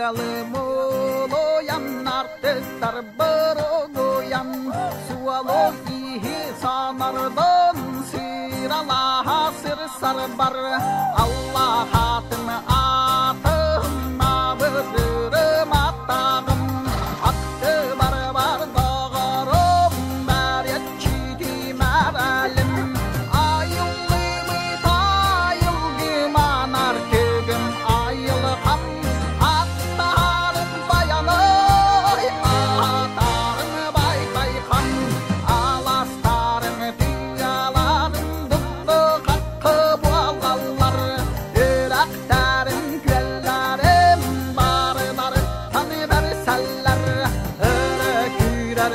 Галимоло янартыстар бұрылуян, суало ие санардан сиралаға сыр сар бар. Алла хатым атым абырым аттағым, атты бар дағарым бәрет чиди мәрәлім. Айылғы тайылғы манар көгім айылғам, аттарым баяной, атарым бай-байқам. Аластарым түйаларым дұқты қаққы болалар, үрақтарым көлләрім бар-бар таны бір сәлләр, үрі күйрер